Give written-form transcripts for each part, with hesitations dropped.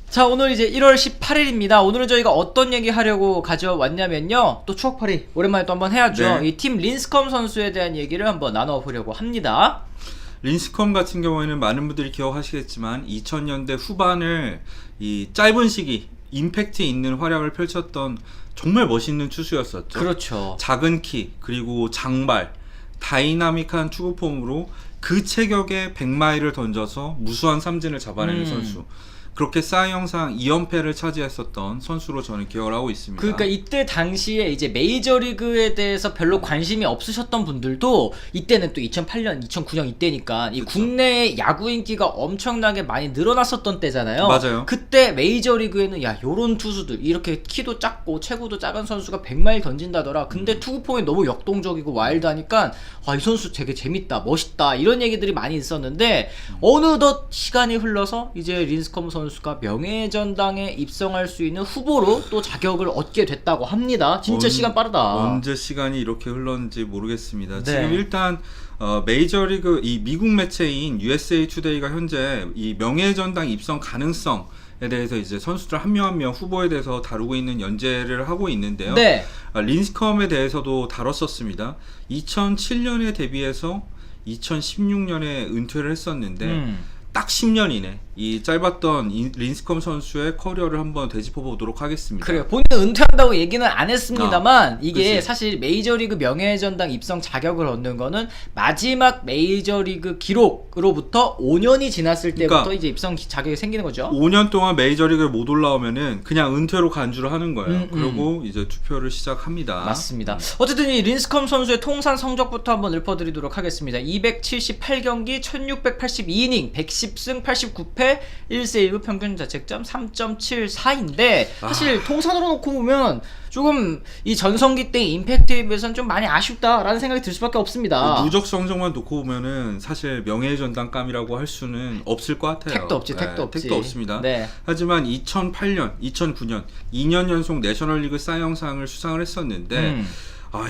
자, 오늘 이제 1월 18일입니다. 오늘은 저희가 어떤 얘기 하려고 가져왔냐면요, 또 추억팔이 오랜만에 또 한번 해야죠. 네. 이 팀 린스컴 선수에 대한 얘기를 한번 나눠보려고 합니다. 린스컴 같은 경우에는 많은 분들이 기억하시겠지만 2000년대 후반을 이 짧은 시기 임팩트 있는 활약을 펼쳤던 정말 멋있는 투수였었죠. 그렇죠. 작은 키 그리고 장발 다이나믹한 투구 폼으로 그 체격에 100마일을 던져서 무수한 삼진을 잡아내는 선수. 그렇게 싸이 영상 2연패를 차지했었던 선수로 저는 기억을 하고 있습니다. 그러니까 이때 당시에 이제 메이저리그에 대해서 별로 관심이 없으셨던 분들도 이때는 또 2008년, 2009년 이때니까 이 국내의 야구 인기가 엄청나게 많이 늘어났었던 때잖아요. 맞아요. 그때 메이저리그에는 야, 요런 투수들 이렇게 키도 작고 체구도 작은 선수가 100마일 던진다더라. 근데 투구폼이 너무 역동적이고 와일드하니까 이 선수 되게 재밌다, 멋있다 이런 얘기들이 많이 있었는데 어느덧 시간이 흘러서 이제 린스컴 선수가 명예전당에 입성할 수 있는 후보로 또 자격을 얻게 됐다고 합니다. 진짜 시간 빠르다. 언제 시간이 이렇게 흘렀는지 모르겠습니다. 네. 지금 일단 메이저리그 이 미국 매체인 USA 투데이가 현재 이 명예전당 입성 가능성에 대해서 이제 선수들 한 명 한 명 후보에 대해서 다루고 있는 연재를 하고 있는데요. 네. 린스컴에 대해서도 다뤘었습니다. 2007년에 데뷔해서 2016년에 은퇴를 했었는데 딱 10년이네. 이 짧았던 린스컴 선수의 커리어를 한번 되짚어 보도록 하겠습니다. 그래요. 본인은 은퇴한다고 얘기는 안 했습니다만 이게 그치. 사실 메이저리그 명예전당 입성 자격을 얻는 거는 마지막 메이저리그 기록으로부터 5년이 지났을 때부터 그러니까 이제 입성 자격이 생기는 거죠. 5년 동안 메이저리그에 못 올라오면은 그냥 은퇴로 간주를 하는 거예요. 그리고 이제 투표를 시작합니다. 맞습니다. 어쨌든 이 린스컴 선수의 통산 성적부터 한번 읊어드리도록 하겠습니다. 278경기 1682이닝 110승 89패 1세 1무 평균 자책점 3.74인데 사실 통산으로 놓고 보면 조금 이 전성기 때 임팩트에 비해서는 좀 많이 아쉽다라는 생각이 들 수밖에 없습니다. 누적 성적만 놓고 보면은 사실 명예전당감이라고 할 수는 없을 것 같아요. 택도 없지, 택도 없지. 택도 없습니다. 네. 하지만 2008년, 2009년 2년 연속 내셔널리그 싸이 영상을 수상을 했었는데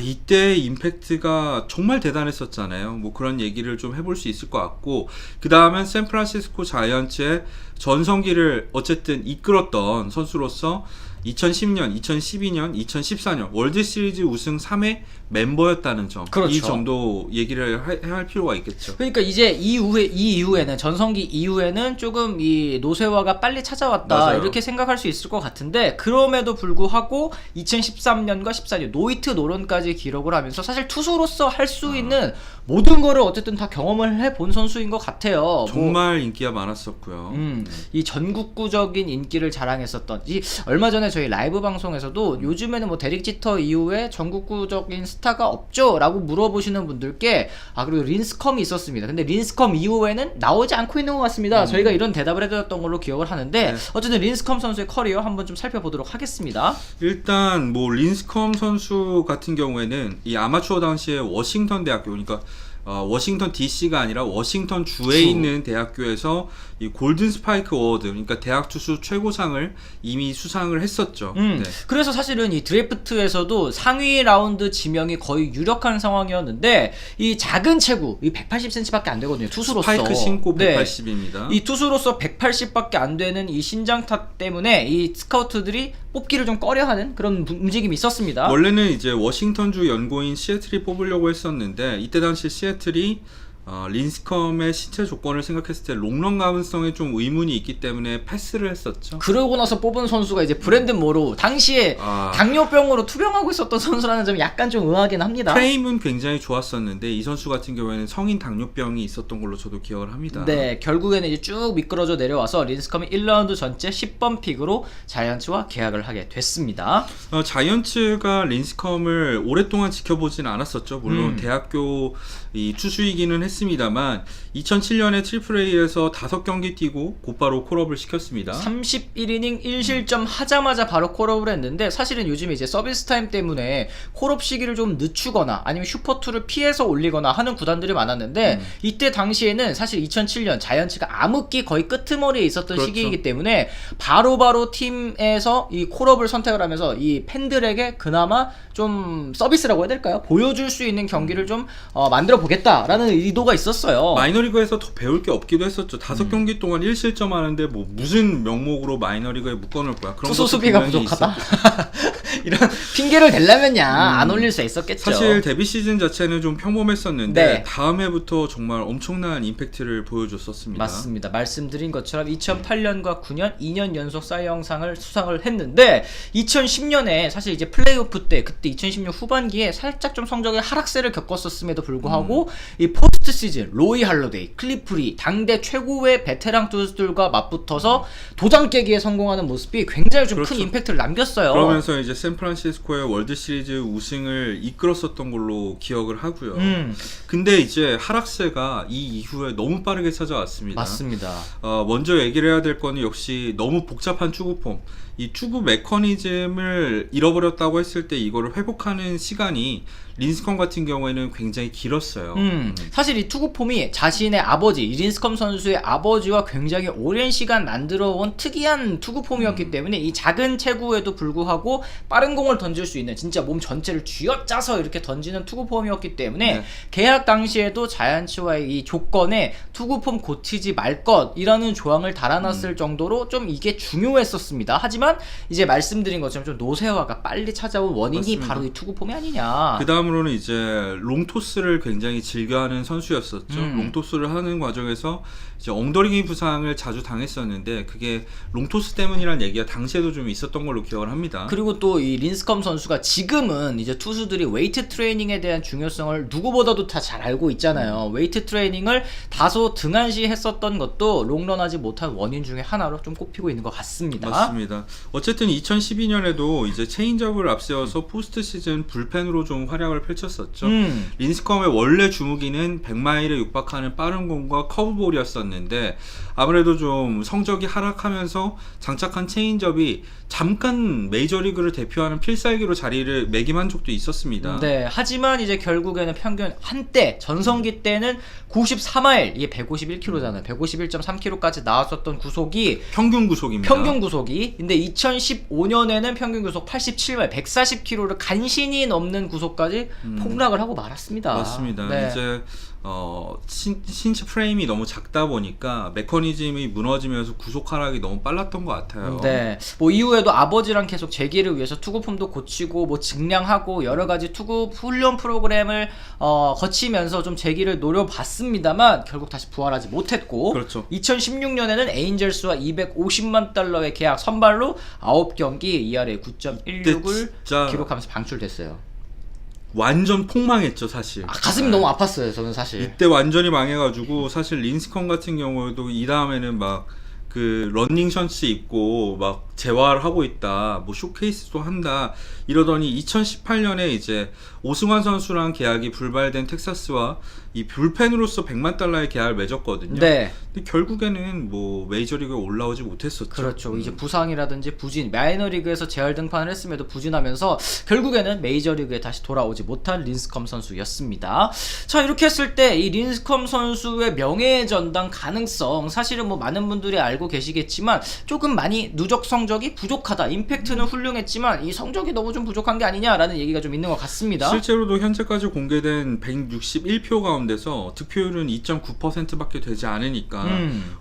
이때 임팩트가 정말 대단했었잖아요. 뭐 그런 얘기를 좀 해볼 수 있을 것 같고, 그 다음엔 샌프란시스코 자이언츠의 전성기를 어쨌든 이끌었던 선수로서 2010년, 2012년, 2014년 월드시리즈 우승 3회 멤버였다는 점. 그렇죠. 이 점도 얘기를 해야 할 필요가 있겠죠. 그러니까 이제 이 이후에는 전성기 이후에는 조금 이 노쇠화가 빨리 찾아왔다 맞아요. 이렇게 생각할 수 있을 것 같은데 그럼에도 불구하고 2013년과 14년 노히트 노런까지 기록을 하면서 사실 투수로서 할 수 있는 모든 거를 어쨌든 다 경험을 해본 선수인 것 같아요. 정말 인기가 많았었고요. 이 전국구적인 인기를 자랑했었던 이 얼마 전에 저희 라이브 방송에서도 요즘에는 뭐 데릭 지터 이후에 전국구적인 스타가 없죠? 라고 물어보시는 분들께 그리고 린스컴이 있었습니다. 근데 린스컴 이후에는 나오지 않고 있는 것 같습니다. 저희가 이런 대답을 해드렸던 걸로 기억을 하는데 네. 어쨌든 린스컴 선수의 커리어 한번 좀 살펴보도록 하겠습니다. 일단 뭐 린스컴 선수 같은 경우에는 이 아마추어 당시에 워싱턴 대학교, 그러니까 워싱턴 DC가 아니라 워싱턴 주에 있는 대학교에서 이 골든 스파이크 어워드, 그러니까 대학 투수 최고상을 이미 수상을 했었죠. 네. 그래서 사실은 이 드래프트에서도 상위 라운드 지명이 거의 유력한 상황이었는데 이 작은 체구, 이 180cm밖에 안 되거든요. 투수로서. 스파이크 신고 네. 180입니다. 이 투수로서 180밖에 안 되는 이 신장탑 때문에 이 스카우트들이 뽑기를 좀 꺼려하는 그런 움직임이 있었습니다. 원래는 이제 워싱턴주 연고인 시애틀이 뽑으려고 했었는데 이때 당시 시애틀이 린스컴의 신체 조건을 생각했을 때 롱런 가능성에 좀 의문이 있기 때문에 패스를 했었죠. 그러고 나서 뽑은 선수가 이제 브랜든 모로, 당시에 당뇨병으로 투병하고 있었던 선수라는 점이 약간 좀 의아하긴 합니다. 프레임은 굉장히 좋았었는데 이 선수 같은 경우에는 성인 당뇨병이 있었던 걸로 저도 기억을 합니다. 네, 결국에는 이제 쭉 미끄러져 내려와서 린스컴이 1라운드 전체 10번 픽으로 자이언츠와 계약을 하게 됐습니다. 자이언츠가 린스컴을 오랫동안 지켜보진 않았었죠. 물론 대학교 이 투수이기는 했습니다만 2007년에 트리플 A에서 5경기 뛰고 곧바로 콜업을 시켰습니다. 31이닝 1실점 하자마자 바로 콜업을 했는데 사실은 요즘에 이제 서비스 타임 때문에 콜업 시기를 좀 늦추거나 아니면 슈퍼2를 피해서 올리거나 하는 구단들이 많았는데 이때 당시에는 사실 2007년 자이언츠가 암흑기 거의 끄트머리에 있었던 그렇죠. 시기이기 때문에 바로바로 팀에서 이 콜업을 선택을 하면서 이 팬들에게 그나마 좀 서비스라고 해야 될까요? 보여줄 수 있는 경기를 좀 만들어 보겠다라는 의도 보도가 있었어요. 마이너리그에서 더 배울 게 없기도 했었죠. 5경기 동안 1실점 하는데 뭐 무슨 명목으로 마이너리그에 묶어놓을 거야. 그런 투수 것도 수비가 분명히 부족하다. 있었고. 이런 핑계를 대려면야 안 올릴 수 있었겠죠. 사실 데뷔 시즌 자체는 좀 평범했었는데 네. 다음 해부터 정말 엄청난 임팩트를 보여줬었습니다. 맞습니다. 말씀드린 것처럼 2008년과 9년 2년 연속 사이 영상을 수상을 했는데 2010년에 사실 이제 플레이오프 때 그때 2010년 후반기에 살짝 좀 성적의 하락세를 겪었었음에도 불구하고 이 포스트 시즌 로이 할러데이, 클리프리 당대 최고의 베테랑 투수들과 맞붙어서 도장 깨기에 성공하는 모습이 굉장히 좀 큰 그렇죠. 임팩트를 남겼어요. 그러면서 이제 샌프란시스코의 월드 시리즈 우승을 이끌었었던 걸로 기억을 하고요. 근데 이제 하락세가 이 이후에 너무 빠르게 찾아왔습니다. 맞습니다. 먼저 얘기를 해야 될 거는 역시 너무 복잡한 투구폼. 이 투구 메커니즘을 잃어버렸다고 했을 때 이거를 회복하는 시간이 린스컴 같은 경우에는 굉장히 길었어요. 사실 이 투구폼이 자신의 아버지 린스컴 선수의 아버지와 굉장히 오랜 시간 만들어온 특이한 투구폼이었기 때문에 이 작은 체구에도 불구하고 빠른 공을 던질 수 있는 진짜 몸 전체를 쥐어짜서 이렇게 던지는 투구폼이었기 때문에 네. 계약 당시에도 자이언츠와의 이 조건에 투구폼 고치지 말 것이라는 조항을 달아놨을 정도로 좀 이게 중요했었습니다. 하지만 이제 말씀드린 것처럼 좀 노쇠화가 빨리 찾아온 원인이 맞습니다. 바로 이 투구폼이 아니냐. 그 다음으로는 이제 롱토스를 굉장히 즐겨하는 선수였었죠. 롱토스를 하는 과정에서 이제 엉더링이 부상을 자주 당했었는데 그게 롱토스 때문이라는 얘기가 당시에도 좀 있었던 걸로 기억을 합니다. 그리고 또 이 린스컴 선수가 지금은 이제 투수들이 웨이트 트레이닝에 대한 중요성을 누구보다도 다 잘 알고 있잖아요. 웨이트 트레이닝을 다소 등한시 했었던 것도 롱런하지 못한 원인 중에 하나로 좀 꼽히고 있는 것 같습니다. 맞습니다. 어쨌든 2012년에도 이제 체인지업을 앞세워서 포스트 시즌 불펜으로 좀 활약을 펼쳤었죠. 린스컴의 원래 주무기는 100마일에 육박하는 빠른 공과 커브볼이었었는데 아무래도 좀 성적이 하락하면서 장착한 체인지업이 잠깐 메이저리그를 대표하는 필살기로 자리를 매김한 적도 있었습니다. 네, 하지만 이제 결국에는 평균 한때 전성기 때는 94마일, 이게 151km잖아요. 151.3km까지 나왔었던 구속이 평균 구속입니다. 평균 구속이. 근데 2015년에는 평균 구속 87마일, 140km를 간신히 넘는 구속까지 폭락을 하고 말았습니다. 맞습니다. 네. 이제 신체 프레임이 너무 작다 보니까 메커니즘이 무너지면서 구속 하락이 너무 빨랐던 것 같아요. 네, 뭐 이후에도 아버지랑 계속 재기를 위해서 투구폼도 고치고 뭐 증량하고 여러 가지 투구 훈련 프로그램을 거치면서 좀 재기를 노려봤습니다만 결국 다시 부활하지 못했고, 그렇죠. 2016년에는 에인절스와 250만 달러의 계약 선발로 9경기 ERA 9.16을 진짜 기록하면서 방출됐어요. 완전 폭망했죠, 사실. 가슴이 너무 아팠어요, 저는 사실. 이때 완전히 망해가지고 사실 린스컴 같은 경우에도 이 다음에는 막 그 런닝 셔츠 입고 막 재활을 하고 있다, 뭐 쇼케이스도 한다 이러더니 2018년에 이제 오승환 선수랑 계약이 불발된 텍사스와 이 불펜으로서 100만 달러의 계약을 맺었거든요. 네. 근데 결국에는 뭐 메이저리그에 올라오지 못했었죠. 그렇죠. 이제 부상이라든지 부진, 마이너리그에서 재활 등판을 했음에도 부진하면서 결국에는 메이저리그에 다시 돌아오지 못한 린스컴 선수였습니다. 자, 이렇게 했을 때 이 린스컴 선수의 명예의 전당 가능성, 사실은 뭐 많은 분들이 알고 계시겠지만 조금 많이 누적 성적이 부족하다. 임팩트는 훌륭했지만 이 성적이 너무 좀 부족한 게 아니냐라는 얘기가 좀 있는 것 같습니다. 실제로도 현재까지 공개된 161표 가운데서 득표율은 2.9%밖에 되지 않으니까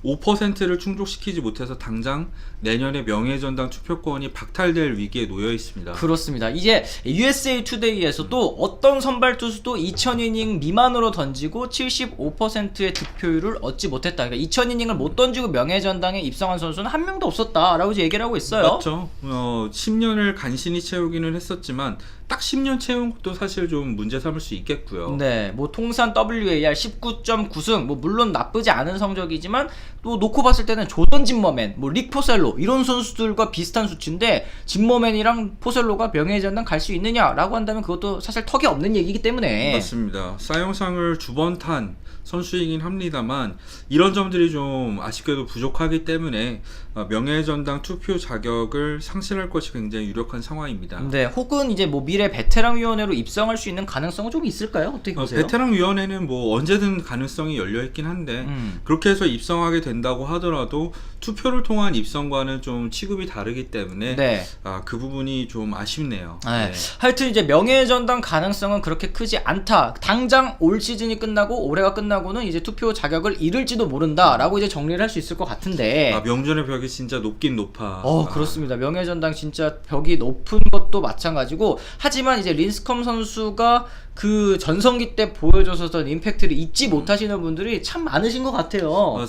5%를 충족시키지 못해서 당장 내년에 명예전당 투표권이 박탈될 위기에 놓여 있습니다. 그렇습니다. 이제 USA 투데이에서도 어떤 선발 투수도 2000이닝 미만으로 던지고 75%의 득표율을 얻지 못했다. 그러니까 2000이닝을 못 던지고 명예전당에 입성한 선수는 한 명도 없었다라고 이제 얘기를 하고 있어요. 맞죠. 10년을 간신히 채우기는 했었지만 딱 10년 채운 것도 사실 좀 문제 삼을 수 있겠고요. 네, 뭐 통산 WAR 19.9승, 뭐 물론 나쁘지 않은 성적이지만 또 놓고 봤을 때는 조던 짐머맨, 뭐 릭 포셀로 이런 선수들과 비슷한 수치인데 짐머맨이랑 포셀로가 명예전당 갈 수 있느냐라고 한다면 그것도 사실 턱이 없는 얘기이기 때문에. 맞습니다. 사이영상을 두 번 탄 선수이긴 합니다만 이런 점들이 좀 아쉽게도 부족하기 때문에 명예전당 투표 자격을 상실할 것이 굉장히 유력한 상황입니다. 네, 혹은 이제 뭐 미래 베테랑 위원회로 입성할 수 있는 가능성은 좀 있을까요? 어떻게 보세요? 베테랑 위원회는 뭐 언제든 가능성이 열려 있긴 한데 그렇게 해서 입성하게 된다고 하더라도 투표를 통한 입성과는 좀 취급이 다르기 때문에 네. 그 부분이 좀 아쉽네요. 네. 네. 하여튼 이제 명예전당 가능성은 그렇게 크지 않다. 당장 올 시즌이 끝나고 올해가 끝나고는 이제 투표 자격을 잃을지도 모른다라고 이제 정리를 할 수 있을 것 같은데. 명전의 벽이 진짜 높긴 높아. 그렇습니다. 명예전당 진짜 벽이 높은 것도 마찬가지고, 하지만 이제 린스컴 선수가 그 전성기 때 보여줬었던 임팩트를 잊지 못하시는 분들이 참 많으신 것 같아요.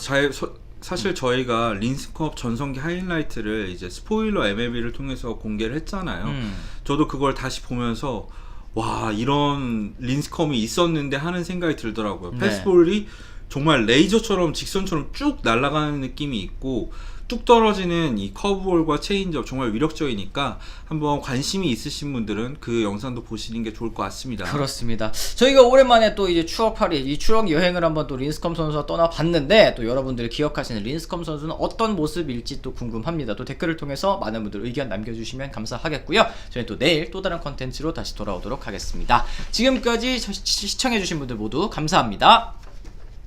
사실 저희가 린스컵 전성기 하이라이트를 이제 스포일러 MLB를 통해서 공개를 했잖아요. 저도 그걸 다시 보면서 와, 이런 린스컵이 있었는데 하는 생각이 들더라고요. 네. 패스볼이 정말 레이저처럼 직선처럼 쭉 날아가는 느낌이 있고, 뚝 떨어지는 이 커브볼과 체인지업 정말 위력적이니까 한번 관심이 있으신 분들은 그 영상도 보시는 게 좋을 것 같습니다. 그렇습니다. 저희가 오랜만에 또 이제 추억팔이, 이 추억 여행을 한번 또 린스컴 선수와 떠나봤는데, 또 여러분들이 기억하시는 린스컴 선수는 어떤 모습일지 또 궁금합니다. 또 댓글을 통해서 많은 분들 의견 남겨주시면 감사하겠고요. 저희는 또 내일 또 다른 컨텐츠로 다시 돌아오도록 하겠습니다. 지금까지 시청해주신 분들 모두 감사합니다.